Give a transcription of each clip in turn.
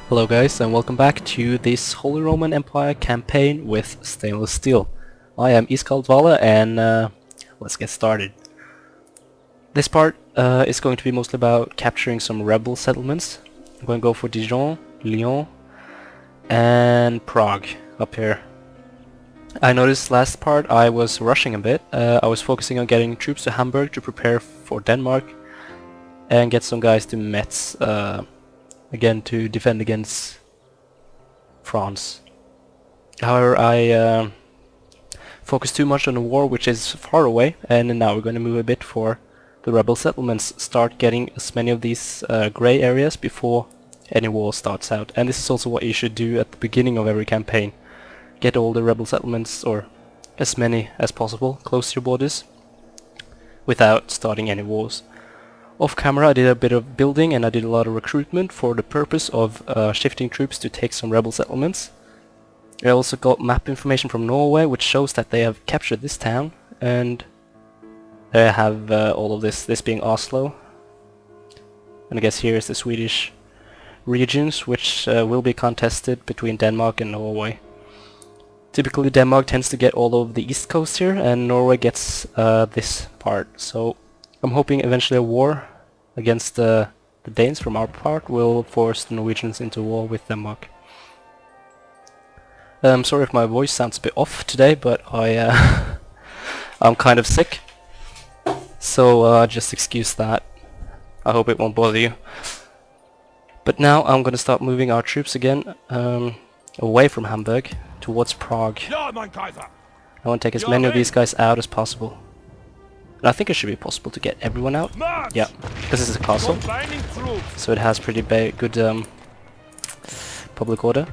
Hello guys, and welcome back to this Holy Roman Empire campaign with stainless steel. I am IskaldDvale and let's get started. This part is going to be mostly about capturing some rebel settlements. I'm going to go for Dijon, Lyon and Prague up here. I noticed last part I was rushing a bit. I was focusing on getting troops to Hamburg to prepare for Denmark and get some guys to Metz again to defend against France. However, I focused too much on the war, which is far away, and now we're going to move a bit for the rebel settlements, start getting as many of these grey areas before any war starts out. And this is also what you should do at the beginning of every campaign. Get all the rebel settlements, or as many as possible, close to your borders without starting any wars. Off camera I did a bit of building and I did a lot of recruitment for the purpose of shifting troops to take some rebel settlements. I also got map information from Norway which shows that they have captured this town, and they have all of this being Oslo. And I guess here is the Swedish regions which will be contested between Denmark and Norway. Typically Denmark tends to get all of the east coast here and Norway gets this part, so I'm hoping eventually a war against the Danes from our part will force the Norwegians into war with Denmark. I'm sorry if my voice sounds a bit off today, but I'm kind of sick, so just excuse that. I hope it won't bother you. But now I'm gonna start moving our troops again away from Hamburg towards Prague. I want to take as many of these guys out as possible. And I think it should be possible to get everyone out. Yeah, this is a castle, so it has pretty good public order.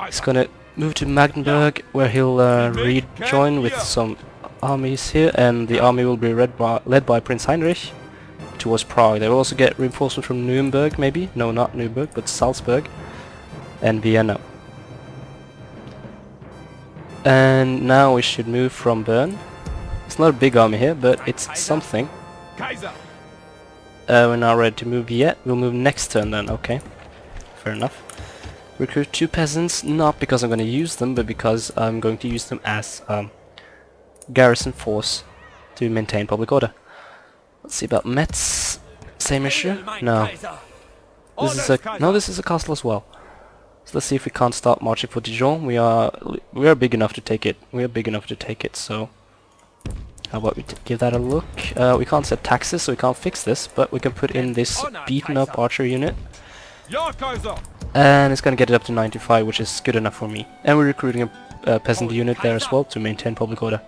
He's gonna move to Magdeburg, where he'll rejoin with some armies here, and the army will be led by Prince Heinrich towards Prague. They will also get reinforcements from Nuremberg, maybe? No, not Nuremberg, but Salzburg and Vienna. And now we should move from Bern. It's not a big army here, but it's something. We're not ready to move yet. We'll move next turn then, okay. Fair enough. Recruit 2 peasants, not because I'm going to use them, but because I'm going to use them as garrison force to maintain public order. Let's see about Metz. Same issue? No. This is a castle as well. So let's see if we can't start marching for Dijon. We are big enough to take it. We are big enough to take it, so how about we give that a look? We can't set taxes, so we can't fix this, but we can put in this beaten up archer unit. And it's gonna get it up to 95, which is good enough for me. And we're recruiting a peasant unit there as well to maintain public order.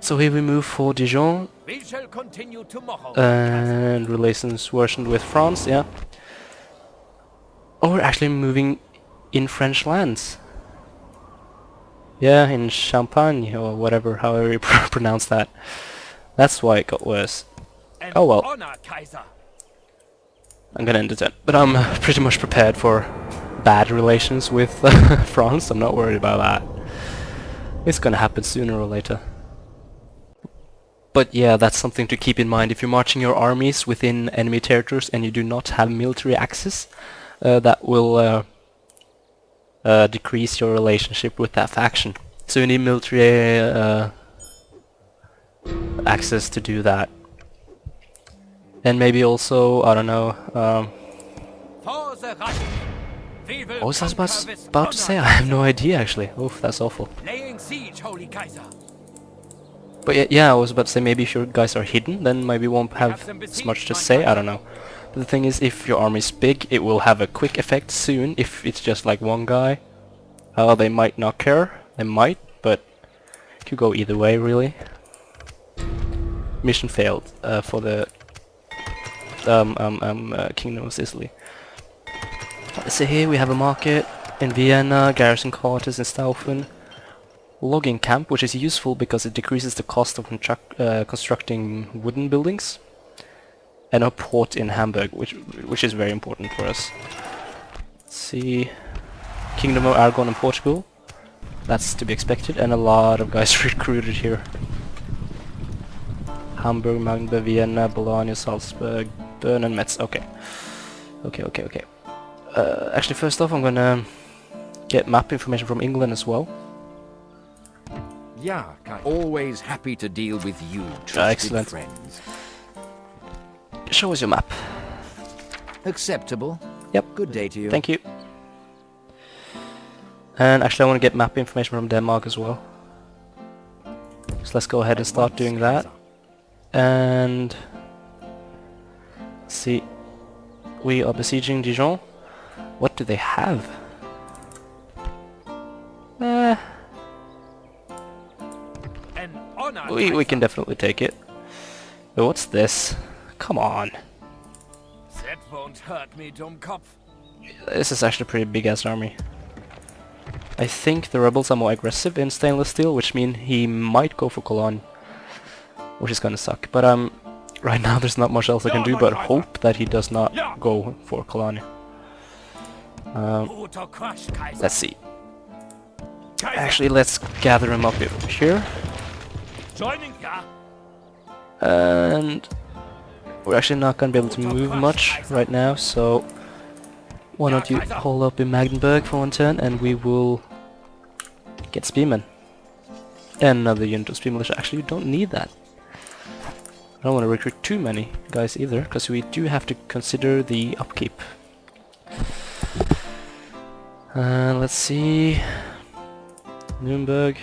So here we move for Dijon. And relations worsened with France, yeah. Oh, we're actually moving in French lands. Yeah, in Champagne, or whatever, however you pronounce that. That's why it got worse. Oh well. I'm gonna end it then. But I'm pretty much prepared for bad relations with France. I'm not worried about that. It's gonna happen sooner or later. But yeah, that's something to keep in mind. If you're marching your armies within enemy territories and you do not have military access, that will decrease your relationship with that faction. So you need military access to do that. And maybe also, I don't know, what was I about to say? I have no idea actually. Oof, that's awful. But yeah, I was about to say maybe if your guys are hidden, then maybe you won't have as much to say, I don't know. But the thing is, if your army is big, it will have a quick effect soon. If it's just like one guy, they might not care. They might, but it could go either way, really. Mission failed for the Kingdom of Sicily. Let's see here, we have a market in Vienna, garrison quarters in Staufen, logging camp, which is useful because it decreases the cost of constructing wooden buildings, and a port in Hamburg, which is very important for us. Let's see, Kingdom of Aragon and Portugal. That's to be expected, and a lot of guys recruited here. Hamburg, Magdeburg, Vienna, Bologna, Salzburg, Bern and Metz. Okay. Actually, first off, I'm gonna get map information from England as well. Yeah, always happy to deal with you, trusted Excellent. friends. Show us your map. Acceptable. Yep. Good day to you. Thank you. And actually, I want to get map information from Denmark as well. So let's go ahead and start doing that. And let's see, we are besieging Dijon. What do they have? We can definitely take it. But what's this? Come on. That won't hurt me, Dummkopf. This is actually a pretty big ass army. I think the rebels are more aggressive in stainless steel, which means he might go for Cologne, which is gonna suck. But right now there's not much else I can do but hope that he does not go for Cologne. Let's see. Actually, let's gather him up here. And we're actually not gonna be able to move much right now, so why don't you hold up in Magdeburg for one turn and we will get spearmen. And another unit of spear militia. Actually, we don't need that. I don't want to recruit too many guys either, because we do have to consider the upkeep. Let's see. Nuremberg.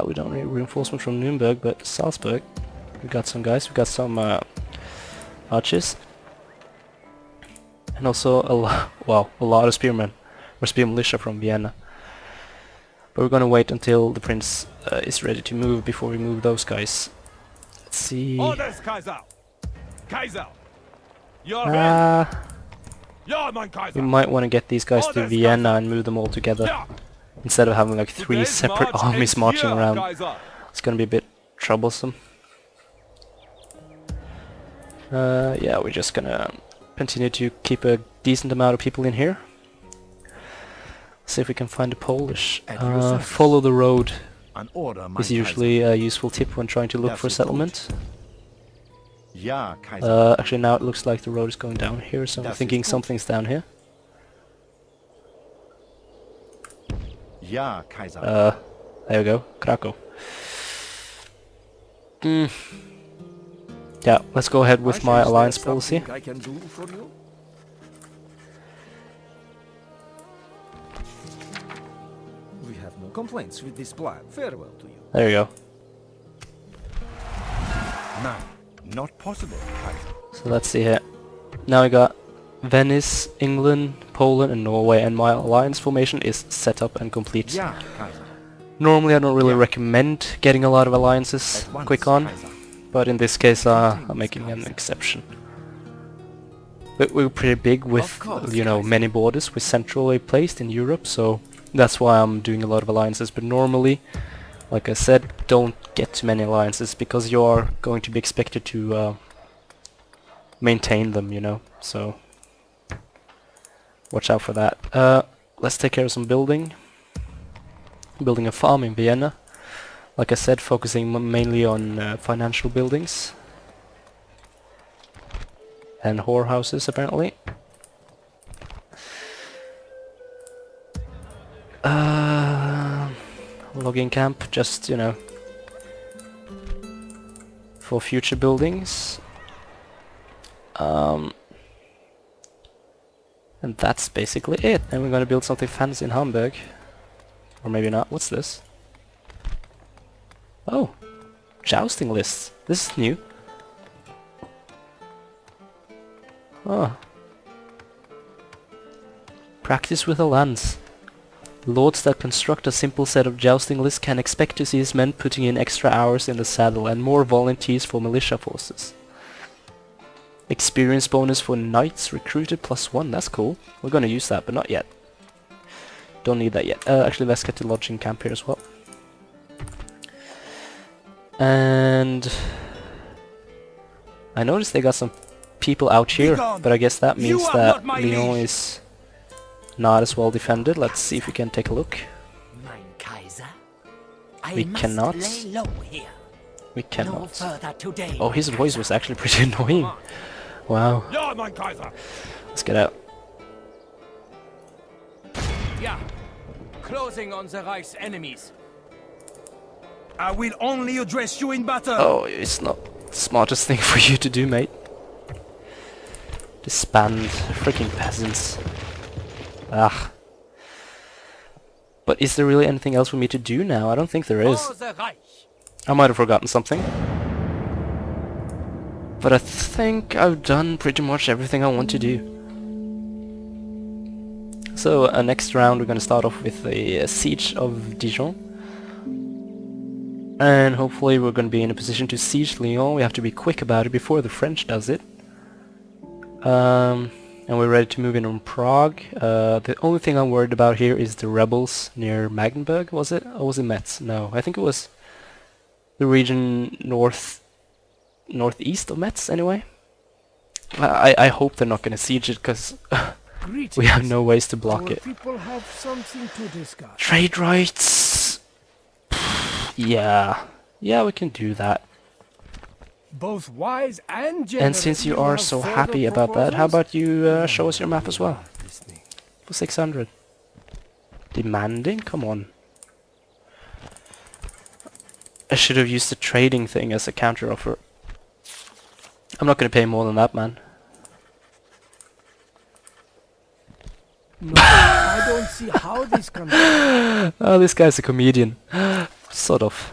We don't need reinforcement from Nuremberg, but Salzburg. We got some guys. We got some archers. And also a lot of spearmen. Or spear militia from Vienna. But we're gonna wait until the prince is ready to move before we move those guys. Let's see. Orders, Kaiser! Kaiser! You're We might want to get these guys to Vienna and move them all together. Instead of having like 3 separate armies marching around. It's gonna be a bit troublesome. Yeah, we're just gonna continue to keep a decent amount of people in here. See if we can find a Polish. Follow the road is usually a useful tip when trying to look for a settlement. Actually now it looks like the road is going down here, so I'm thinking something's down here. There we go, Krakow. Yeah, let's go ahead with my alliance policy. I can do for you? We have no complaints with this plan. Farewell to you. There you go. No, not possible, Kaiser. So let's see here. Now we got Venice, England, Poland and Norway, and my alliance formation is set up and complete. Yeah, Kaiser. Normally I don't really recommend getting a lot of alliances quick on, but in this case I'm making an exception. But we're pretty big with, you know, many borders. We're centrally placed in Europe, so that's why I'm doing a lot of alliances. But normally, like I said, don't get too many alliances because you are going to be expected to maintain them, you know, so watch out for that. Let's take care of some building. Building a farm in Vienna. Like I said, focusing mainly on financial buildings. And whorehouses, apparently. Logging camp, just, you know, for future buildings. And that's basically it. And we're gonna build something fancy in Hamburg. Or maybe not. What's this? Oh! Jousting lists. This is new. Oh. Practice with a lance. Lords that construct a simple set of jousting lists can expect to see his men putting in extra hours in the saddle and more volunteers for militia forces. Experience bonus for knights recruited +1. That's cool. We're gonna use that, but not yet. Don't need that yet. Actually, let's get to lodging camp here as well. And I noticed they got some people out here, but I guess that means that Lyon is not as well defended. Let's see if we can take a look. We cannot. We cannot. Oh, his voice was actually pretty annoying. Wow. Ja, mein Kaiser. Let's get out. Ja. Closing on the Reich's enemies. I will only address you in battle. Oh, it's not the smartest thing for you to do, mate. Disband freaking peasants. Ah. But is there really anything else for me to do now? I don't think there is. For the Reich. I might have forgotten something. But I think I've done pretty much everything I want to do. So next round we're gonna start off with the siege of Dijon. And hopefully we're gonna be in a position to siege Lyon. We have to be quick about it before the French does it. And we're ready to move in on Prague. The only thing I'm worried about here is the rebels near Magdeburg, was it? Or was it Metz? No, I think it was the region northeast of Metz, anyway. I hope they're not going to siege it, because we have no ways to block it. People have something to discuss. Trade rights... yeah. Yeah, we can do that. Both wise and generous. And since you are so happy about that, how about you show us your map as well? For 600. Demanding? Come on. I should have used the trading thing as a counter offer. I'm not gonna pay more than that, man. No, I don't see how this can be. Oh, this guy's a comedian. Sort of.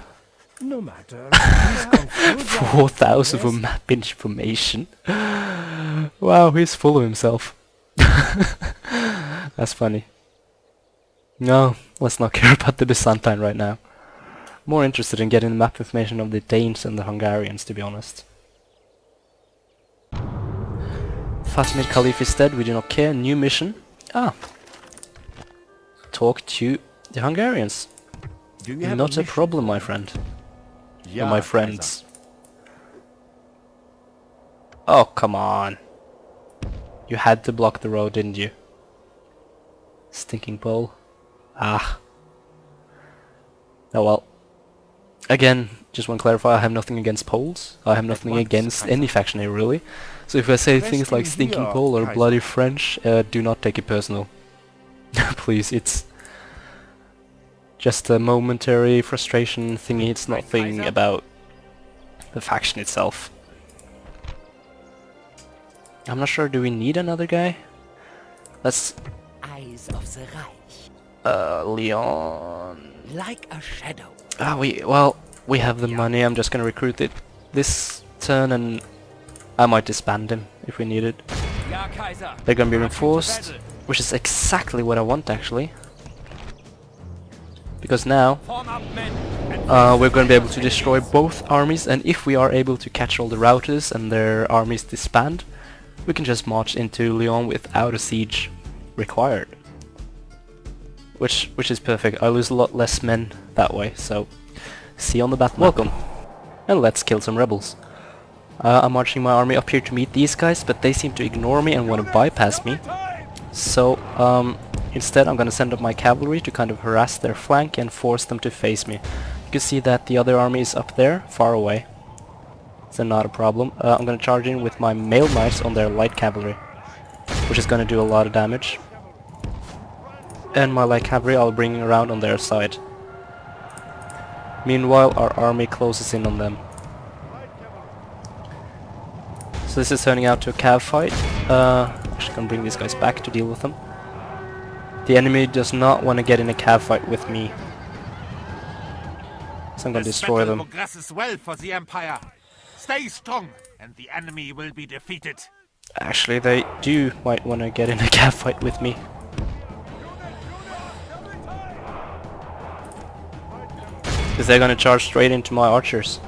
No matter. Please conclude that 4,000 for yes. map information. Wow, he's full of himself. That's funny. No, let's not care about the Byzantine right now. More interested in getting the map information of the Danes and the Hungarians, to be honest. Fatimid Caliph is dead, we do not care. New mission. Ah. Talk to the Hungarians. Do you have Not a mission? problem, my friend. Yeah, Or my friends. Oh, come on. You had to block the road, didn't you? Stinking pole. Ah. Oh well. Again, just want to clarify, I have nothing against Poles. I have nothing once, against Kaiser. any faction here, really. So if I say Rest things like in stinking here, pole or Kaiser. bloody French, do not take it personal. Please, it's just a momentary frustration thingy, it's nothing Kaiser. about the faction itself. I'm not sure, do we need another guy? Let's... Eyes of the Reich. Leon... Like a shadow. Ah, we have the money, I'm just gonna recruit it this turn and I might disband him if we need it. Ja, Kaiser. They're gonna be Marching to reinforced, battle. which is exactly what I want actually. Because now, Form up, men. And we're going to be able to destroy both armies, and if we are able to catch all the routers and their armies disband, we can just march into Lyon without a siege required. Which is perfect. I lose a lot less men that way, so see you on the battle. Welcome, and let's kill some rebels. I'm marching my army up here to meet these guys, but they seem to ignore me and want to bypass me. So, instead I'm gonna send up my cavalry to kind of harass their flank and force them to face me. You can see that the other army is up there, far away. So not a problem. I'm gonna charge in with my mail knights on their light cavalry, which is gonna do a lot of damage. And my light cavalry I'll bring around on their side. Meanwhile our army closes in on them. So this is turning out to a cav fight. Actually gonna bring these guys back to deal with them. The enemy does not want to get in a cav fight with me. So I'm gonna destroy them. progresses well for the Empire. Stay strong, and the enemy will be defeated. Actually, they might want to get in a cav fight with me. Because they're gonna charge straight into my archers.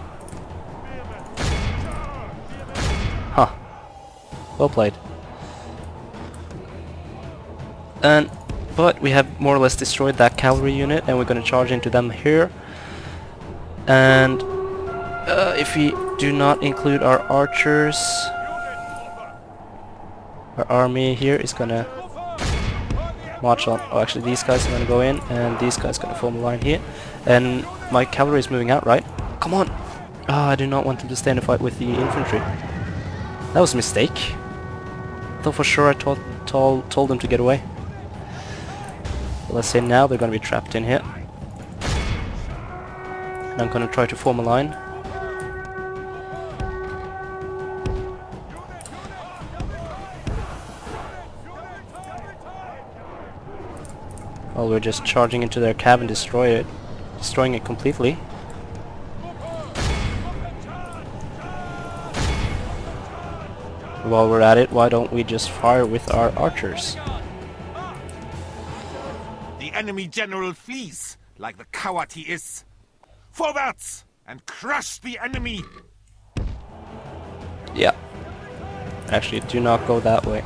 Huh. Well played. But we have more or less destroyed that cavalry unit, and we're gonna charge into them here. And if we do not include our archers, our army here is gonna march on. Oh, actually these guys are gonna go in, and these guys gonna form a line here. And my cavalry is moving out, right? Come on! Ah, I do not want them to stay in a fight with the infantry. That was a mistake. Thought for sure I told them to get away. But let's say now they're gonna be trapped in here. And I'm gonna try to form a line. Well, we're just charging into their cab and destroying it completely. While we're at it, why don't we just fire with our archers? The enemy general flees, like the coward he is. Forwards, and crush the enemy! Yeah. Actually, do not go that way.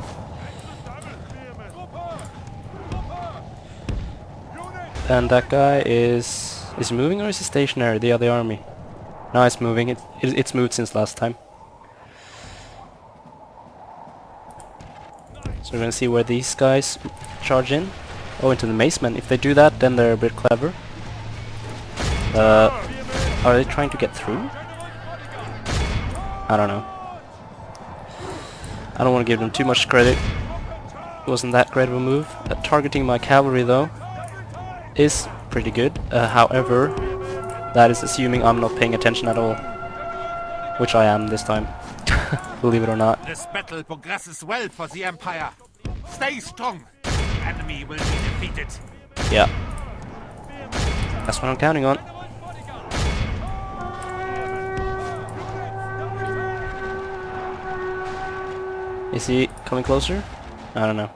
And that guy is he moving or is he stationary? The other army. No, it's moving. It's moved since last time. So we're gonna see where these guys charge in. Oh, into the macemen. If they do that, then they're a bit clever. Are they trying to get through? I don't know. I don't want to give them too much credit. It wasn't that great of a move. Targeting my cavalry though is pretty good. However, that is assuming I'm not paying attention at all. Which I am this time. Believe it or not. This battle progresses well for the Empire. Stay strong. The enemy will be defeated. Yeah. That's what I'm counting on. Is he coming closer? I don't know.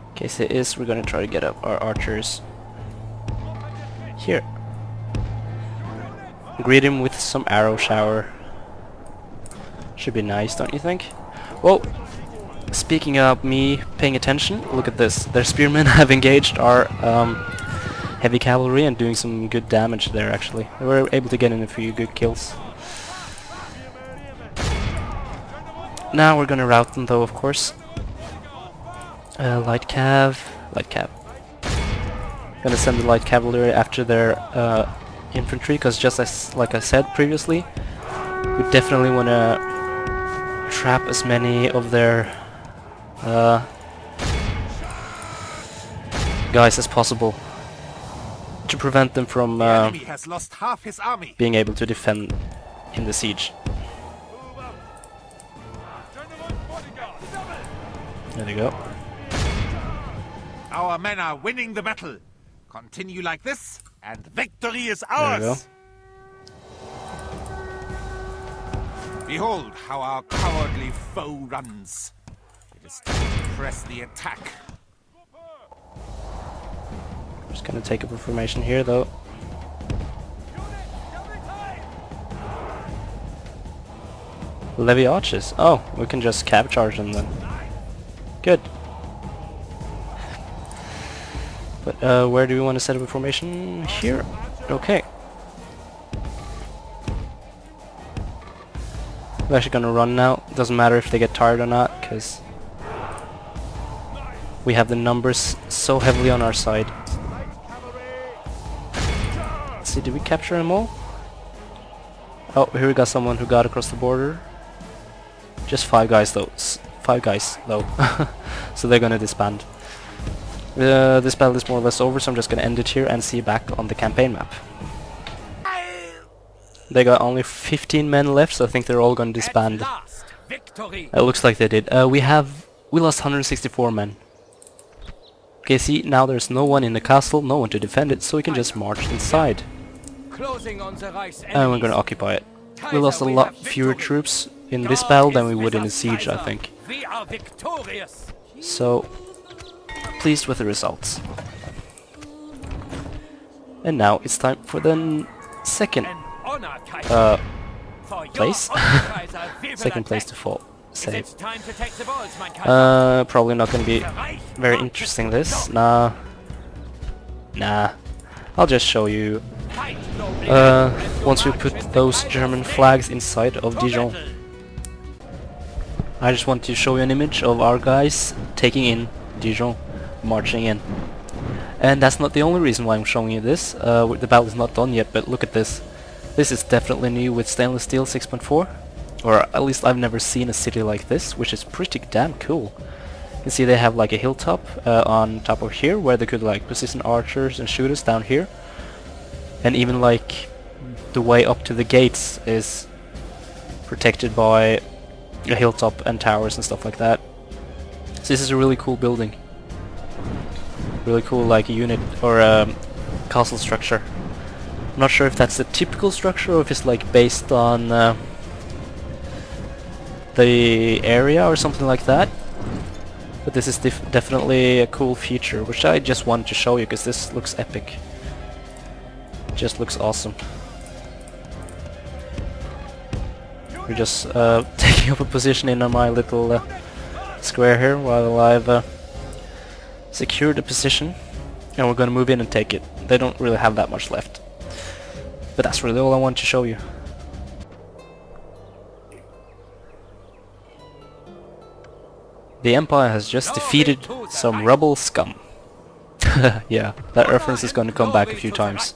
In case it is, we're gonna try to get up our archers here. Greet him with some arrow shower. Should be nice, don't you think? Whoa! Speaking of me paying attention, look at this. Their spearmen have engaged our heavy cavalry and doing some good damage there actually. They were able to get in a few good kills. Now we're gonna rout them though, of course. Light cav. Gonna send the light cavalry after their infantry, because just as like I said previously, we definitely wanna trap as many of their guys as possible to prevent them from The enemy has lost half his army. being able to defend in the siege. There you go. Our men are winning the battle. Continue like this, and victory is There you go. ours. Behold how our cowardly foe runs. It is time to press the attack. Just gonna take up a formation here though. Levy arches. Oh, we can just cab charge them then. Good. But where do we want to set up a formation? Here. Okay. We're actually gonna run now. Doesn't matter if they get tired or not, because we have the numbers so heavily on our side. Let's see, did we capture them all? Oh, here we got someone who got across the border. Just 5 guys though. 5 guys though. So they're gonna disband. This battle is more or less over, so I'm just gonna end it here and see you back on the campaign map. They got only 15 men left, so I think they're all gonna disband. Last, victory. It looks like they did. We lost 164 men. Okay, see, now there's no one in the castle, no one to defend it, so we can just march inside. Closing on the Reich's And we're enemies. gonna occupy it. We lost a lot fewer troops in this battle than we would in a siege, I think. We are victorious. So, pleased with the results. And now it's time for the second An honor, Kaiser. For your place. honor, Kaiser, we will second place attack. to fall. Is Save. it time to take the balls, mein Kaiser? Probably not gonna be The Reich very wants interesting to this. go. Nah. I'll just show you Fight, noble and once we march put with those the German Kaiser's flags inside of for Dijon. battle. I just want to show you an image of our guys taking in Dijon, marching in. And that's not the only reason why I'm showing you this. The battle is not done yet, but look at this. This is definitely new with stainless steel 6.4. Or at least I've never seen a city like this, which is pretty damn cool. You can see they have like a hilltop on top of here, where they could like position archers and shooters down here. And even like the way up to the gates is protected by a hilltop and towers and stuff like that. So this is a really cool building. Really cool like unit or castle structure. I'm not sure if that's the typical structure or if it's like based on the area or something like that. But this is definitely a cool feature, which I just wanted to show you because this looks epic. Just looks awesome. We're just taking up a position in my little square here while I've secured a position, and we're gonna move in and take it. They don't really have that much left, but that's really all I want to show you. The Empire has just defeated some rebel scum. Yeah, that reference is gonna come back a few times.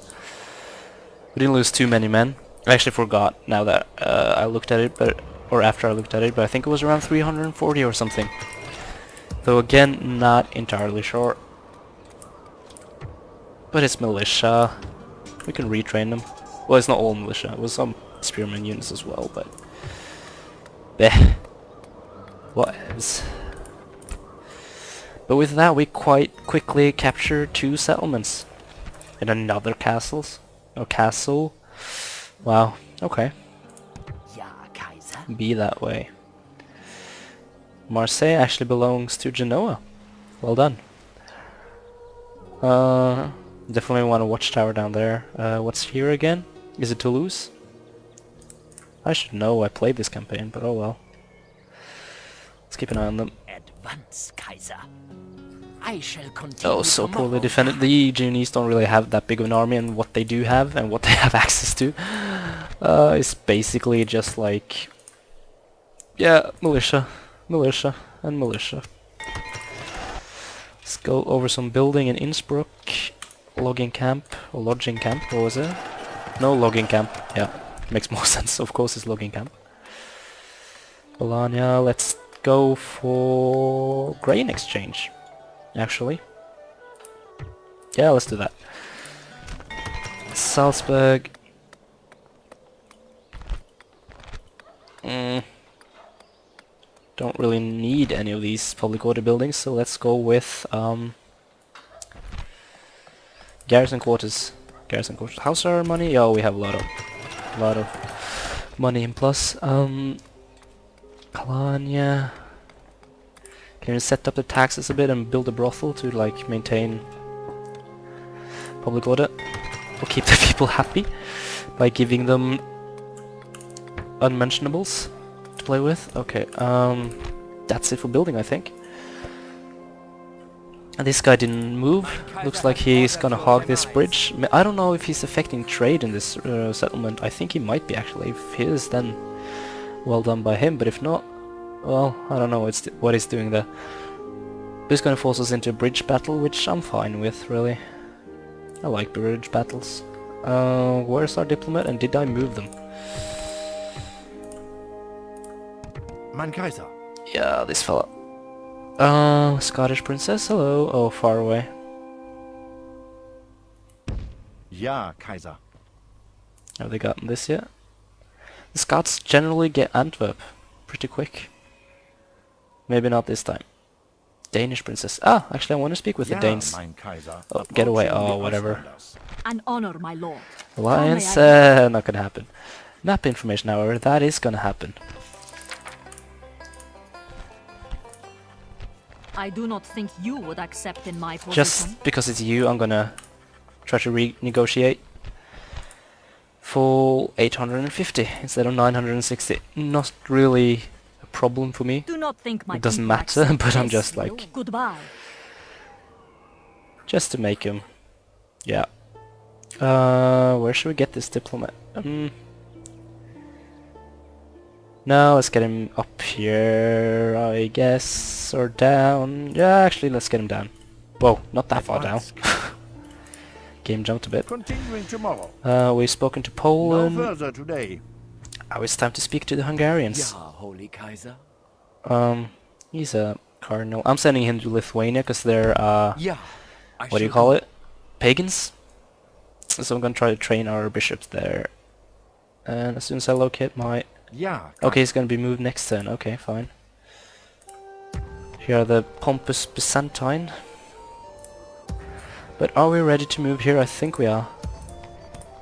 We didn't lose too many men. I actually forgot now that I looked at it, or after I looked at it, but I think it was around 340 or something. Though again, not entirely sure. But it's militia. We can retrain them. Well, it's not all militia. It was some spearman units as well, but... Bleh. What else? But with that, we quite quickly captured 2 settlements. And another castle. Wow, okay. Be that way. Marseille actually belongs to Genoa. Well done. Definitely want a watchtower down there. What's here again? Is it Toulouse? I should know, I played this campaign, but oh well. Let's keep an eye on them. Advance, Kaiser. I shall continue. Oh, so poorly defended. The Genoese don't really have that big of an army, and what they do have, and what they have access to, is basically just like... Yeah, militia, and militia. Let's go over some building in Innsbruck. Logging camp, or lodging camp, what was it? No, logging camp, yeah. Makes more sense, of course it's logging camp. Bologna, let's go for grain exchange, actually. Yeah, let's do that. Salzburg. Don't really need any of these public order buildings, so let's go with garrison quarters. Garrison quarters. How's our money? Oh, we have a lot of money in plus. Kalania. Can you set up the taxes a bit and build a brothel to like maintain public order? We'll keep the people happy by giving them unmentionables to play with. Okay, that's it for building, I think. And this guy didn't move. Looks like he's gonna hog this bridge. I don't know if he's affecting trade in this settlement. I think he might be actually. If he is, then well done by him. But if not, well, I don't know what he's doing there. But he's gonna force us into a bridge battle, which I'm fine with, really. I like bridge battles. Where's our diplomat, and did I move them? Mein Kaiser. Yeah, this fella. Scottish princess, hello. Oh, far away. Ja, Kaiser. Have they gotten this yet? The Scots generally get Antwerp pretty quick. Maybe not this time. Danish princess. Ah, actually I want to speak with the Danes. Mein Kaiser. Oh, get away. Oh, whatever. An honor, my lord. Alliance, not gonna happen. Map information, however, that is gonna happen. I do not think you would accept in my position. Just because it's you, I'm gonna try to renegotiate for 850 instead of 960. Not really a problem for me. Do not think my It doesn't people matter, accept but I'm this. just like... Goodbye. Just to make him... Yeah. Where should we get this diplomat? No, let's get him up here, I guess, or down. Yeah, actually, let's get him down. Whoa, not that far down. Game jumped a bit. Continuing tomorrow. We've spoken to No Poland. further today. Now it's time to speak to the Hungarians. Holy Kaiser. He's a cardinal. I'm sending him to Lithuania because they're, Yeah. what do you call it? Pagans? So I'm gonna try to train our bishops there. And as soon as I locate my... Ja, Okay, he's gonna be moved next turn. Okay, fine. Here are the pompous Byzantine. But are we ready to move here? I think we are.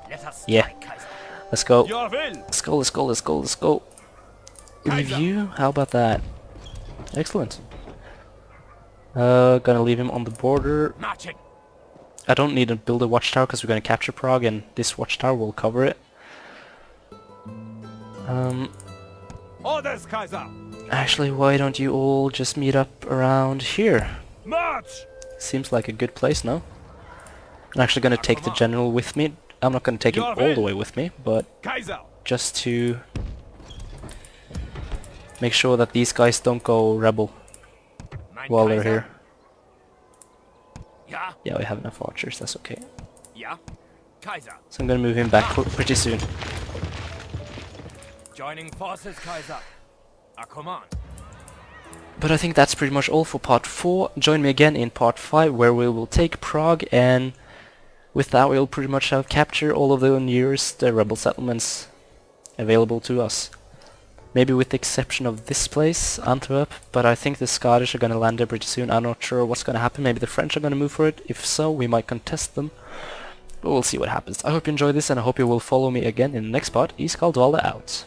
Let us Yeah. strike, Kaiser. Let's go. Your will! Let's go, let's go, let's go, let's go. Review? How about that? Excellent. Gonna leave him on the border. Marching. I don't need to build a watchtower because we're gonna capture Prague and this watchtower will cover it. Orders, Kaiser! Actually, why don't you all just meet up around here? March! Seems like a good place, no? I'm actually gonna take the general with me. I'm not gonna take him all the way with me, but Kaiser! just to make sure that these guys don't go rebel Mein while they're Kaiser. here. Yeah. Yeah, we have enough archers, that's okay. Yeah. Kaiser. So I'm gonna move him back pretty soon. Joining forces, Kaiser. A command. But I think that's pretty much all for part 4. Join me again in part 5 where we will take Prague, and with that we'll pretty much have captured all of the nearest rebel settlements available to us. Maybe with the exception of this place, Antwerp, but I think the Scottish are gonna land there pretty soon. I'm not sure what's gonna happen. Maybe the French are gonna move for it. If so, we might contest them. But we'll see what happens. I hope you enjoyed this, and I hope you will follow me again in the next part. IskaldDvale out.